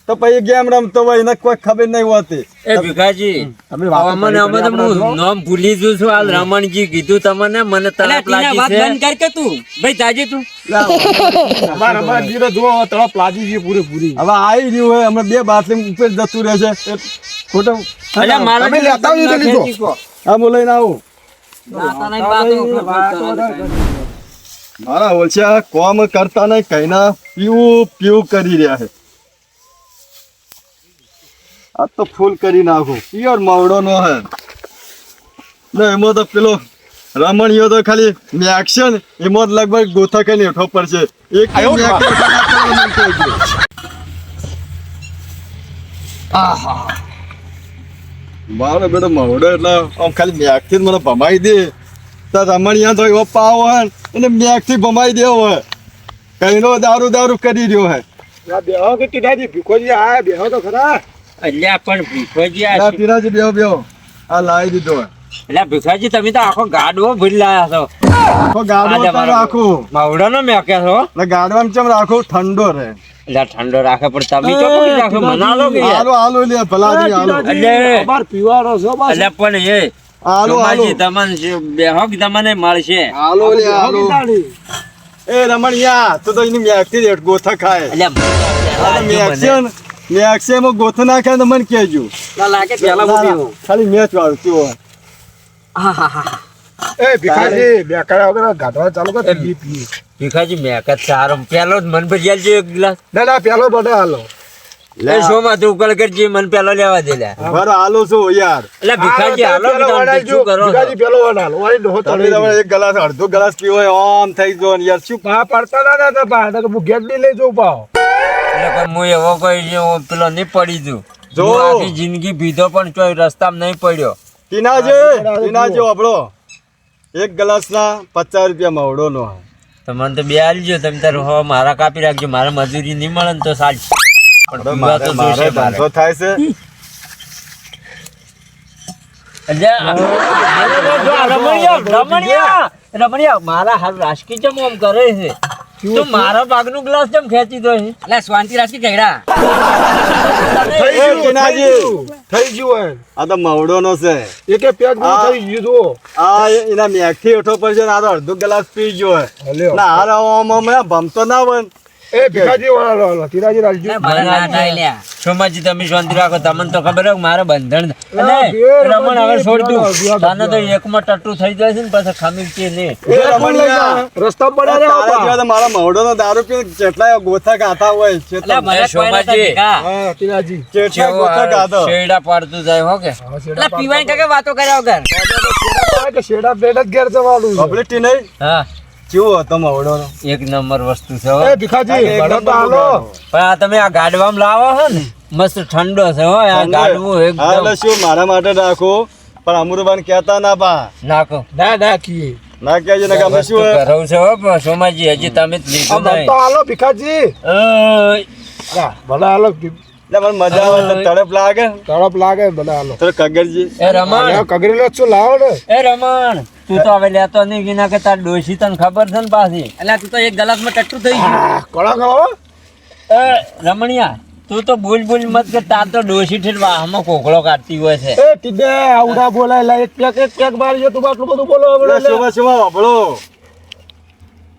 તો પછી ગેમ રમતો હોય એને કોઈ ખબર નહીં હોતી
એ ભીખાજી
તમે વાતો
અમને અમે તો હું નામ ભૂલી જઉં છું આ રમણજી કીધું તમને મને
અલ્યા
તડપ
ટીના વાત
લાગી
બંધ કર કે તું ભાઈ તાજી તું
અમાર અમાર જીરો જો તળો પ્લાજી છે પૂરી
હવે આવી રહ્યું હોય હમણાં બે બાથરૂમ ઉપર જતું રહેશે એ ખોટું
છે અલ્યા મારા
તમે લેતા આવજો જલ્દી જો.
ખેંચી કો.
હા હું લઈને આવું
નાતા નહીં બાતો
મારા ઓછા કોમ કરતા નહીં કઈ ના પીવું કરી રહ્યા છે આ તો ફૂલ કરી નાખું પિયોર માવડો નો હે ને એમાં તો પેલો રમણીયો તો ખાલી મેક્શન એમાં તો લગભગ ગોથા કઈ હેઠો પડશે એક મારો બેટો માવડો એટલે આમ ખાલી મેકથી જ મને ભમાઈ દે તો રમણીયા તો એવો પાવ હોય ને એને મેકથી ભમાઈ દેવો હોય કઈનો દારૂ કરી રહ્યો હે
આ બેહો કે ટીડાજી ભીખોજી આ બેહો તો ખરા
અલ્યા પણ ભીખાજી આ
ના પીરાજી બેહો આ લાવી દીધો હે
અલ્યા ભીખાજી તમે તો આખો ગાડવો ભરી લાયા છો
આખો ગાડો
આલે
તો
મારો.
રાખું
માવડાનો મેકે છો
ને ગાડવામાં ચમ રાખું ઠંડો રહે
એટલે ઠંડો રાખે પણ તમે ચો પકડી રાખો મનાલો કે યાર
હાલો લે ભલાજી હાલો
એટલે-
અમાર પીવાનો છો બસ
એટલે પણ એ
હાલો
સોમાજી તમને બેહો કે તમને મળશે
હાલો લે હાલો એ રમણિયા તું તો એની મેકથી જ ગોથા ખાય
એટલે
મેક્શન મેક્સેમાં ગોથા નાખે તો મને કહેજો
લાગે પેલા હું પીવું
ખાલી મેચ વાળું કેવો હોય
હા હા હા
એ ભીખાજી બેકારા વગર ગાઢવા ચાલુ કર પી પી
ભીખાજી મેકત સારો પેલો જ મન ભરી આલજો એક ગ્લાસ
ના ના પેલો બધો હાલો
એ સોમાં તું ઉકળ કરજે મન પેલો લેવા દે લે
બરાબર હાલો છું યાર
એટલે ભીખાજી હાલો કે તમે શું કરો છો?
ભીખાજી પેલો વડાલો વાળી ડોહો
તમે
તળી
તમારે એક ગ્લાસ અડધો ગ્લાસ પીવો હોય આમ થઈ જો ને યાર શું
પા પડતા ના ના પા તો હું ગેટ ની લઈ જઉં પાવ
એટલે કોઈ હું એવો કોઈ જે પેલો નહીં પડી જુ
જો.
જો આખી જિંદગી પીધો પણ કોઈ રસ્તામાં નહીં પડ્યો
ટીનાજી આપણો એક ગ્લાસ ના 50 રૂપિયા માવડો નો
તમને તો બે આલજો તમે તાર હો મારા કાપી રાખજો મારા મજૂરી નહીં મળે ને તો સાલ પણ પીવા તો
મારે
જોશે મારે.
ધંધો થાય છે
એટલે રમણિયા મારા હાલ રાજકી ચમ આમ કરે છે તું મારા ભાગનું ગ્લાસ ચમ ખેંચી દો છે
એટલે શાંતિ રાખી ગયડા
એ ટીનાજી
થઈ ગયું
આ તો માવડો નો છે
એકે પેક નું
હા.
થઈ ગયું જો
આ એના મેઘથી હેઠો પડશે ને આ તો અડધો ગ્લાસ પી ગયો હે
લ્યો.
ના હાર આમ ભમતો ના હોય
એ ભીખાજી વાળો હાલો તીરાજી રાખજો
મારા ના થાય લ્યા
સોમાજી તમે શાંતિ રાખો તમને તો ખબર હોય કે મારે બંધન
બે
રમણ હવે છોડ દઉં
રમણ
તને તો એકમાં ટટ્ટુ થઈ જાય છે ને પછી ખામી છે ને
એ રમણિયા
રસ્તા પડે રે
તારા
બાપા.
જેવા તો મારા માવડો નો દારૂ પીને જેટલા ગોથા ગાતા હોય
એટલે
જેટલા
મને કોઈ નતા
શોભાજી.
ભેગા.
હા તીરાજી
જેટલા ગોથા ગાતો
શેરડા પાડતું જાય હો કે
હા,
એટલે
શેરડા
પીવાની કાકે વાતો કર્યા વગર
પાડતા કે શેરડા બેડ જ ઘેર જવાનું છે.
પબ્લિક નહીં
હા
કેવો હતો માવડો નો
એક નંબર વસ્તુ છે હો.
એ ભીખાજી ભણો તો હાલો
પણ આ તમે આ ગાડવામાં લાવો છો ને મસ્ત ઠંડો છે હો આ ગાડવું
હા
એકદમ
એટલે શું મારા માટે રાખો પણ અમરુબાન કહેતા ના પા
નાખો
ના ના કીએ
ના કહેજો ને કે અમે
વસ્તુ
શું હે?
કરાવું છે હો પણ સોમાજી હજી તમે જ
આ
લીધું
ભણતો હાલો ભીખાજી
નહીં
ના ભલે હાલો
એટલે મને મજા આવે તો તડપ લાગે
તડપ લાગે ભલે હાલો
તો કગરજી
એ રમણ
કગરેલો શું લાવો ને
એ રમણ તું તો હવે લેતો નહીં વિના કે તાર ડોશી તને ખબર છે ને પાછી
એટલે તું તો એક ગલાસમાં ટટ્ટુ થઈ ગયું
કોળા ખાઓ
એ રમણિયા તું તો બોલ બોલ મત કે તાર તો ડોશી ઠેર વાહમાં કોકળો કાઢતી હોય છે
એ ટીડે આવડા બોલાય લા એક પેક મારી તું આટલું બધું બોલો
એટલે શુભ શુભ વાપરો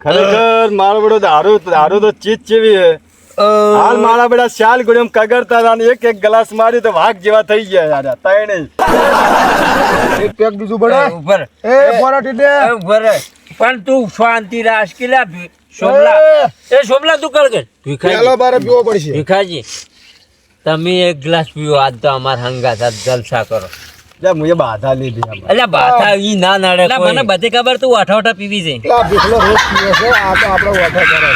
ખરેખર મારો બેડો દારૂ તો ચીજ જેવી હે હાલ મારા બેડા શાલ ગોળીમ કગરતા હતા ને એક ગ્લાસ મારી તો વાઘ જેવા થઈ ગયા યાર તઈ નહીં
એક પેક બીજું બને
ઉપર
એ બોરા ટીડે
ઉપર પણ તું શાંતિ રાખ કેલા સોમલા એ સોમલા તું કર
પેલો બારે પીવો પડશે
ભીખાજી તમે એક ગ્લાસ પીવો આજ તો અમાર હંગા સાથે જલસા કરો
લે મુએ બાધા લીધી આમાં.
એટલે બાથા ઈ ના નડે
એટલે મને બધી ખબર તું આઠા આઠા પીવી છે
આ ભીખલો રોજ પીવે છે આ તો આપણો વાઠા કરે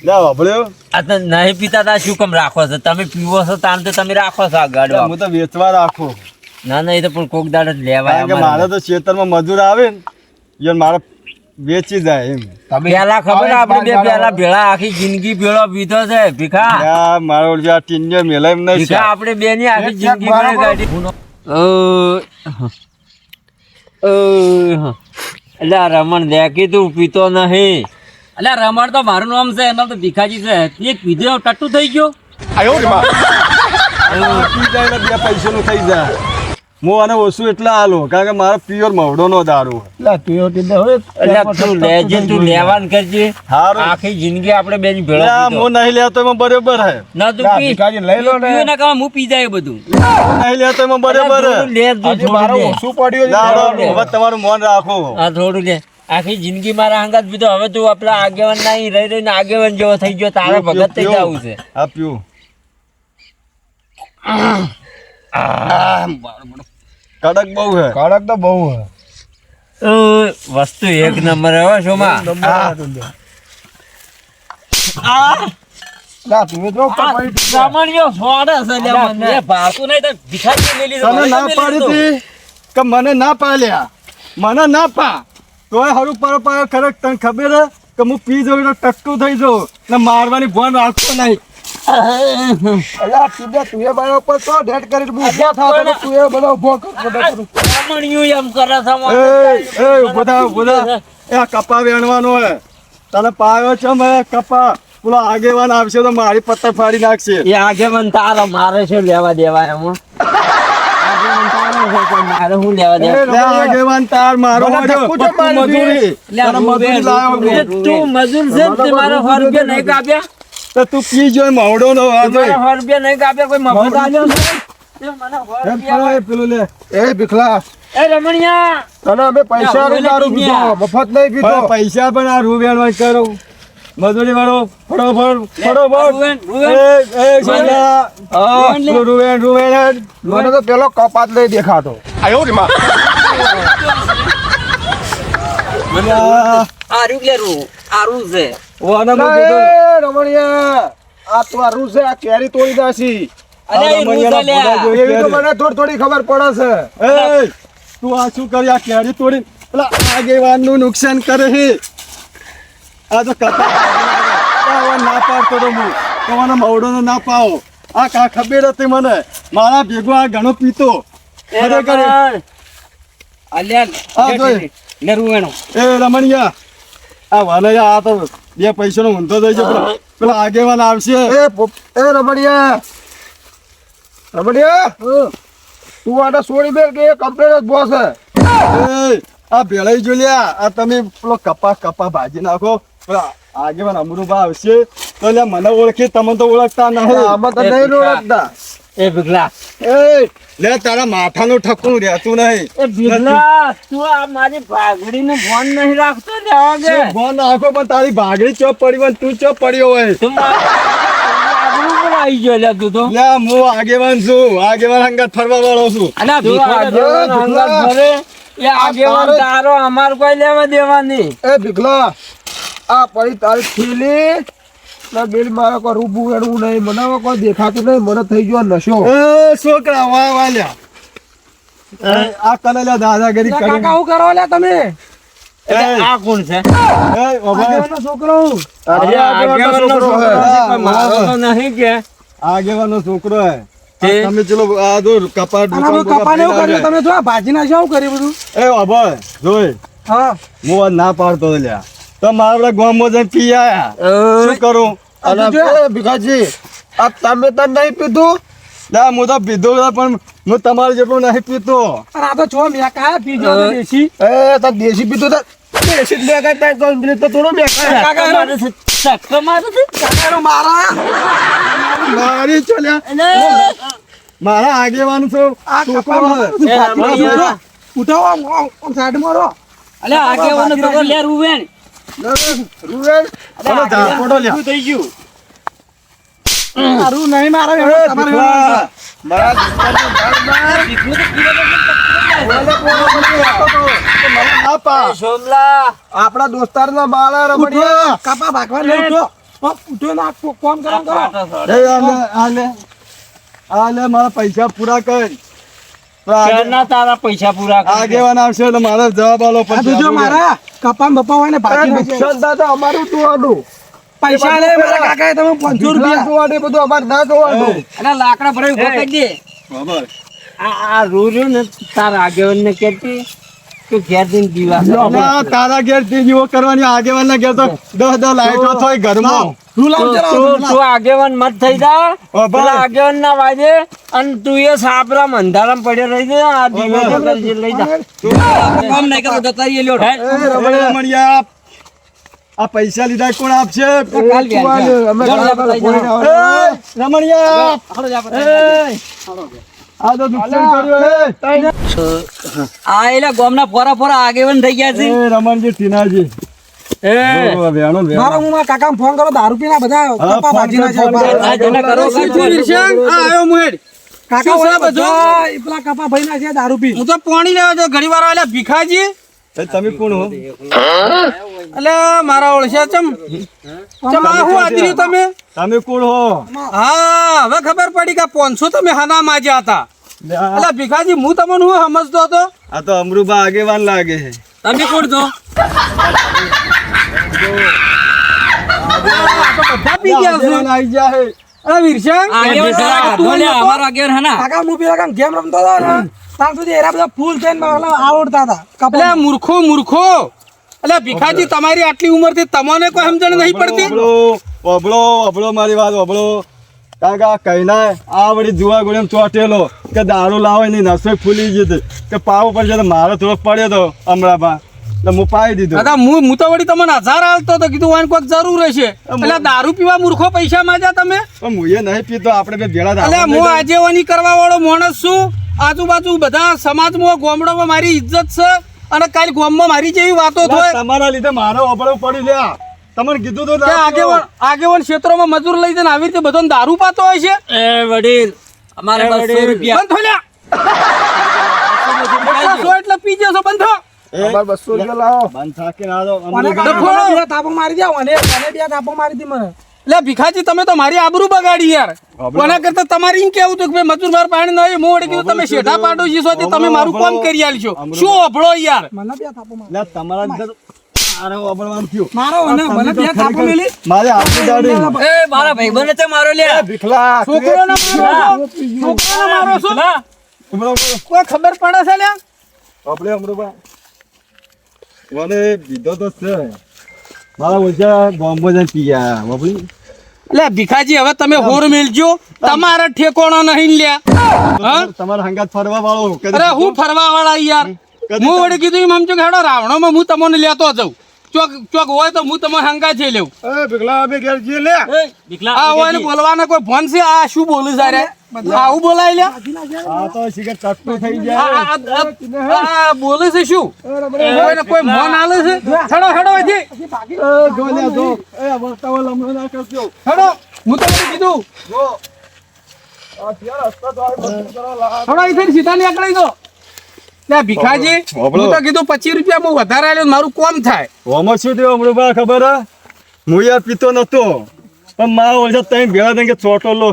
લે વાપર્યો
આ તો નહીં પીતા તા શું કેમ રાખો છો તમે પીવો છો તાન તો તમે રાખો છો આગળ
હું તો વેચવા રાખું
ના ના એ તો પણ કોક દાડ જ લેવાય
કારણ કે મારે તો ખેતરમાં મજૂર આવે ને ઈ મારે વેચી જાય એમ
પેલા ખબર આપણે બે પેલા ભેળા આખી જિંદગી ભેળો પીધો છે ભીખા
આ મારો ઓલી આ ટીન્યો મેલાય એમ નહીં
ભીખા આપણે બે ની આખી જિંદગી ભેળે કાઢી એટલે આ રમણ દેખી તું પીતો નહીં
એટલે રમણ તો મારું નામ છે એમ તો ભીખાજી છે એક વિધિ ટટ્ટુ થઈ ગયો
પી જાય એટલે બે પૈસાનું થઈ જાય હું આને ઓછું એટલા હાલો કારણ કે મારો પ્યોર મવડોનો દારૂ
લા પીવો ટીડે હવે
એટલે તું લેજે તું લેવાન કરજે
હારું.
આખી જિંદગી આપણે બે ની ભેળો
લે,
પીધો.
હું નહીં લેતો એમાં બરોબર હે
ના તું પી
ભીખાજી લઈ લો ને
પીવું ના કામ હું પી જાય બધું
નહીં લેતો એમાં બરોબર હે
થોડું લે તું
આજે
થોડું
મારો
લે.
ઓછું પડ્યું છે.
ના, હવે તમારું મન રાખો
આ થોડું લે આખી જિંદગી મારા હંગાત પીધો હવે તું આપલા આગેવાન નહીં રહી રહીને આગેવાન જેવો થઈ ગયો તારે ભગત થઈ જવું છે
આ પીવું કડક બહુ હે
કડક તો બહુ હે
વસ્તુ એક નંબર હવે શોમાં
લા પીવે જો કપાઈ
સામાન્ય સોડે છે લે મને
એ ભાવતું નહીં તો ભીખાજી લઈ લીધું
તને ના પાડી હતી કે મને ના પાલ્યા મને ના પા તોય હરું પર ખરેખ તને ખબર હે કે હું પી જઉં એટલે ટટ્ટુ થઈ જાઉં ને મારવાની ભોન રાખતો નહીં
અલ્યા ટીડે તું એ બાયો પર તો ડેટ કરી હું ઉભો થાવ તો તું એ બધો ઉભો કર
સામાન્યું એમ કરે છે મને.
એ ઉભો થા એ આ કપા વેણવાનો હે તને પાયો છે મેં કપા પેલો આગેવાન આવશે તો મારી પત્તર ફાડી નાખશે
એ આગેવાન તારો મારે છે લેવા દેવા એમાં આગેવાન તારો છે પણ મારે શું લેવા દેવા
લે આગેવાન તાર મારો
મને
વાળો,
ધક્કો છે
પત્તું
મારી
મજૂરી તને મજૂરી લાવ્યો
એ
હું.
તું મજૂર છે ને તે મારા 100 રૂપિયા નહીં કાપ્યા
તો તું પી જો મવડો નો આ જોઈ.
મારા 100 રૂપિયા નહીં કાપ્યા કોઈ મફત આલ્યો છે તે મને 100
એમ
રૂપિયા
કરો, એ પેલું લે
એ ભીખલા
એ રમણિયા
તને અમે પૈસા નું દારૂ પીધો મફત નહીં
પણ
પીધો
પૈસા પણ આ રૂપિયા કરો મજૂરી વાળો ફટોફટ એ સોના પેલું રૂવેણ
મને તો પેલો કપાત લઈ દેખાતો
આરું લેરું આરું છે
ઓને
ના,
મૂકી દો.
એ રમણીયા આ તારું છે આ કેરી તોડી નાસી
અરે એ
રમણીયાના
રૂ
ફોટા જોઈ
એવી તો
કેરી.
મને થોડી થોડી ખબર પડે છે
એ તું આ શું કરી આ કેરી તોડી પેલા આગેવાનનું નુકસાન કરે છે આ તો કથા ના પાડતો તો હું તમારા મવડોનો ના પાવો આ કા ખબર હતી મને મારા ભેગો આ ઘણો પીતો ખરેખર
અલ્યા
આ જોઈ.
લેરું એનો
એ રમણિયા આ વાલૈયા આ તો બે પૈસાનો ઊંધો થઈ છે પેલા આગેવાન આવશે
એ રમણીયા રમણીયા તું આને છોડી દે કે કમ્પ્લેન જ બોસ છે
એ આ ભેળાઈ જો લ્યા આ તમે પેલો કપા ભાજી નાખો પેલા આગેવાન અમરુભા આવશે તો લ્યા મને ઓળખી તમે તો ઓળખતા નહીં
આમાં તો નહીં ઓળખતા
એ ભીખલા
એ લે તારા માથાનું ઠકું રહેતું નહીં
એ ભીખલા તું આ મારી પાઘડીનું ફોન નહીં રાખતો ને આગે
શું ફોન નાખો પણ તારી ભાગડી ચોપ પડી હોય ને તું ચોપ પડ્યો હોય
તું આગળ પર આવી ગયો લે તું તો
લે હું આગેવાન છું આગેવાન અંગત ફરવા વાળો છું
અલ્યા
તું
ભીખો
આગેવાન હંગાત ભરે એ આગેવાન તારો અમાર કોઈ લેવા દેવા નહીં
એ ભીખલા આ પડી તારી થેલી ના બિલ મારે કોઈ રૂબું એડવું નહીં મને હવે કોઈ દેખાતું નહીં મને થઈ ગયો નશો
એ છોકરા વાહ વાલ્યા આ કને લે દાદાગીરી કરી
કાકા હું કરો લે તમે
એટલે આ કોણ છે
એ ઓભાઈ
આગેવાનો છોકરો
અરે આગેવાનનો છોકરો છે, કોઈ મારો તો નહીં કે
આગેવાનો છોકરો હે
તે?
આ તમે ચલો આ જો કપાટ
કપાને એવું કર્યું તમે જો આ ભાજી ના શું કર્યું બધું
એ ઓભાઈ જોઈ
હા
હું આ ના પાડતો લ્યા તો મારા ગામમાં જઈને પી આયા શું કરું
અને ભીખાજી આ તમે તો નહીં પીધું
લા હું તો પીધો છે પણ હું તમારે જેટલું નહીં પીતો
આ તો છો મેકા પીજો દેશી એ તો દેશી પીધું તો દેશી જ મેકા તા તો ઇંગ્લિશ તો થોડો મેકા
કાકા મારે છે, ચક્કર મારે છે.
કાકાનો મારા
મારી ચલ્યા
અને
મારા આગેવાન છો
આ
છોકરો
કપા
હે.
રમણીયા.
ઉઠાવો આમ સાઈડમાં રહો.
અલે આગેવાનો તો લે રૂવેણ
રૂવેલ, બોલો ઝાપોટો લ્યા.
શું થઈ ગયું?
મારું નહીં મારો
એ,
એમાં તમારે
ભીખલા, મારા દુશ્મનનો મને ના પા.
સોમલા
આપણા દોસ્તારના બાળા રમણીયા કપા ભાગવા નહીં ઉઠો. ઉઠો ના કોમ કરો કરો.
એ, આલે મારા પૈસા પૂરા કર. તો
ક્યારના તારા પૈસા પૂરા કરી દે.
આગેવાન આવશે એટલે મારે જવાબ આલો
આ જોજો મારા કપામ બપા હોય ને ભાગી નુકસાન દાદા અમારું જોવાનું. પૈસા લે મારા કાકાએ તમે 500 રૂપિયા જોવાનું એ બધું અમારે ના જોવાનું.
અલે લાકડા ભરાઈ ઉભો કરી દે
બરાબર.
આ રૂર્યો ને તારા આગેવાનને કહેતી કે ઘેર જઈને દીવા કરે.
ના, તારા ઘેર તે જેવો કરવાની આગેવાનના ઘેર તો 10 લાઈટો થોય ઘરમાં.
તું આગેવાન મત થઈ જા પેલા આગેવાન ના વાજે અને તું એ સાપરા મંધારામાં પડ્યો રહી જાય આ દીવા લઈ જા
કામ નહીં કરતો જતા રહીએ લ્યો
એ, રમણીયા, આ પૈસા લીધા કોણ આપશે?
કાલ વ્યાજ
અમે
એ, રમણીયા, એ, આ તો નુકસાન કર્યું હે.
આ એલા ગામના ફોરા ફોરા આગેવાન થઈ ગયા છે
એ, રમણજી, ટીનાજી. બોલો, વેણો, વેણો.
મારો હું કાકા ફોન કરો દારૂ પીના બધા
હા,
કપા ભાજી ના છે
ફોન કરો.
આ જેને કરો
શું થયું વિરસાંગ? આ આવ્યો મુહેડ.
કાકા
શું છે
ઓલા
બધું?
બધા એ પેલા કપા ભાઈ ના છે દારૂ પી
હું તો પાણી લેવા જો ઘડી વાર આલ્યા ભીખાજી
એ, તમે કોણ હો?
એટલે મારા ઓળખ્યા ચમ આ હું આદર્યું તમે
તમે કોણ હો?
હા હવે ખબર પડી કે 500 તમે હાના માજ્યા હતા
લે, આ
એટલે ભીખાજી હું તમને હું સમજતો હતો
આ તો અમરુબા આગેવાન લાગે છે.
તમે કોણ છો
બધા પી ગયા છે
આગેવાન આઈ ગયા છે.
અરે વિરસાંગ
આગેવાન તારા
તું
હાથમાં લે,
નતો?
અમારો આગેવાન હાના
કાકા હું પેલા કામ ગેમ રમતો હતો ને ત્યાં સુધી એરા બધા ફૂલ થઈને મારા આવડતા હતા
એટલે
કપા
મૂર્ખો મૂર્ખો એટલે ભીખાજી તમારી આટલી ઉંમરથી તમને કોઈ સમજણ નહીં પડતી
અબળો મારી વાત અબળો. કાકા કહીના આ વળી જુવા ગોળીમાં ચોટેલો કે દારૂ લાવે નહીં નસો ફૂલી ગઈ કે પાવો પડશે તો મારો થોડો પડ્યો તો હમણાં એટલે હું પાઈ દીધો.
દાદા હું તો વળી તમને 1000 આલતો તો કીધું વાન કોઈક જરૂર હશે એટલે દારૂ પીવા મૂર્ખો પૈસા માંગ્યા તમે
પણ હું એ નહીં પીતો આપણે બે ભેળા
એટલે
દારૂ
હું
લઈ
આજેવાની કરવા વાળો માણસ છું આજુબાજુ બધા સમાજમાં ગોમડામાં મારી ઇજ્જત છે અને કાલ ગામમાં મારી જેવી વાતો
જાય.
થાય
તમારા લીધે મારો અબળો પડી લ્યા તમને કીધું તો
કે આગેવાન ક્ષેત્રોમાં મજૂર લઈ જઈને આવી રીતે બધો દારૂ પાતો હોય છે
એ વડીલ
અમારે 200 રૂપિયા
બંધ થો લ્યા 200 એટલે પી જશો બંધ થો
અમાર 200 રૂપિયા લાવો
બંધ થાકે ના દો.
મને
અમરુબા.
કાકા મને બે થાપો મારી દે મને બે થાપો મારી દી મને
એટલે ભીખાજી તમે તો મારી આબરૂ બગાડી યાર કોના કરતા તમારે એમ કેવું હતું કે ભાઈ મજૂર માર પાણી નહીં હું વળી કીધું તમે શેઠા પાડો છો તમે મારું કામ કરી આલશો શું અભળો યાર
મને બે થાપો મારી
લે, તમારા લીધે તો મારો અબળવાનું થયું.
મારો મને બે થાપો મેલી
મારે આપી દાડી
એ મારા ભાઈબંધ છે મારો લે
ભીખલા
છોકરોને મારો છો છોકરોને મારો છો
અમરુબા.
કોઈ ખબર પડે છે લ્યા
આપણે અમરુબા મને બીધો તો છે મારા ઓછા બોમ્બો જઈને પી ગયા બાપડી.
એટલે ભીખાજી હવે તમે હોર મેલજો તમારા ઠેકોણો નહીં લ્યા હા
તમારા હંગાત ફરવા વાળો કદી
અરે હું ફરવા વાળા યાર હું વળી કીધું એમ સમજો કે હેડો રાવણોમાં હું તમને લેતો જાઉં ચોક હોય તો હું તમને હંગા છે લેવું
એ ભીખલા બે ઘેર જઈએ લે.
દીકલા
આ હોય ને બોલવાના કોઈ ફોન છે આ શું બોલું સારે આવું બોલાય લ્યા
આ તો શીખર ચટકો થઈ
આ-
જાય.
આ- આ- આ બોલે છે શું કોઈને કોઈ મોન આલે છે હેડો હેડો અહીંથી
એ જો લે જો એ વર્તાવલ હમણાં ના કરજો.
હેડો હું તમને કીધું
જો આ ત્યાં રસ્તા તો આ બંધ કરવા લાગ.
હેડો અહીંથી સીધા નીકળી દો લે ભીખાજી
હોબળો.
હું તો કીધું 25 રૂપિયા હું વધારે આલ્યો ને મારું કોમ થાય
ઓમાં શું થયું અમરુબા ખબર હે? હું યાર પીતો નતો પણ મારા ઓછા તઈ ભેળા થઈને કે ચોટો લો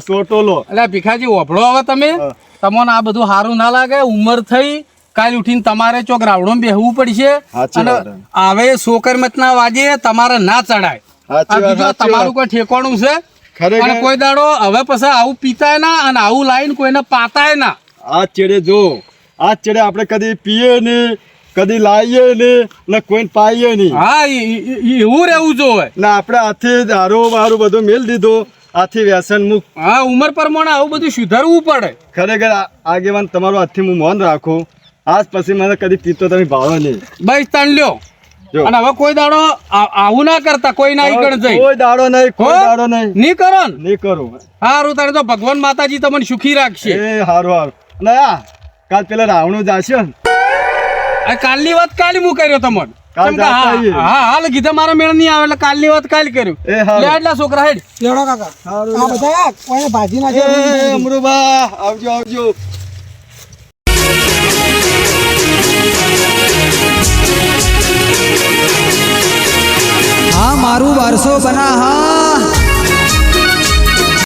એટલે ભીખાજી ઓભળો હવે તમે
હા.
તમને આ બધું સારું ના લાગે ઉંમર થઈ કાલ ઉઠીને તમારે ચોક રાવણોમાં બેહવું પડશે
સાચી
અને
વાત.
આવે સોકરમતના વાજે તમારે ના ચડાય
સાચી
આ
વાત,
બીજું
સાચી
તમારું
વાત.
કોઈ ઠેકાણું છે
ખરેખર.
અને કોઈ દાડો હવે પછી આવું પીતાય ના અને આવું લાઈન કોઈને પાતાય ના
આ ચેડે જો આ ચેડે આપણે કદી પીએ નહીં કદી લાવીએ નહીં ને કોઈને પાઈએ નહીં
હા એવું રહેવું જોવે
ને આપણે આથી દારૂ બારૂ બધું મેલ દીધો આથી વ્યસન મુક્ત.
હા ઉંમર પ્રમાણે આવું બધું સુધારવું પડે
ખરેખર આગેવાન તમારો હાથથી હું મૌન રાખું આજ પછી મને કદી પીતો તમે ભાવો નહીં
બસ તાણ લ્યો
જો.
અને હવે કોઈ દાડો આવું ના કરતા કોઈ ના ઈકણ જઈ
કોઈ દાડો નહીં કોઈ
હો?
દાડો નહીં
નહીં કરો ને
નહીં કરું
સારું તારે તો ભગવાન માતાજી તમને સુખી રાખશે
એ હારું હારું અને આ કાલ પેલા રાવણું જાશે ને
આ કાલની વાત કાલે હું કર્યો તમને
કાલ
કેમ કે
જાતા આવીએ.
હા હાલ કીધા મારો મેળ નહીં આવે એટલે કાલની વાત કાલે કર્યું
એ હારું.
લે એટલા છોકરા હેડ
લેવડો કાકા આ બધા કોઈને ભાજી નાખે
એ અમરુબા આવજો આવજો
હા મારું 1200 બના હા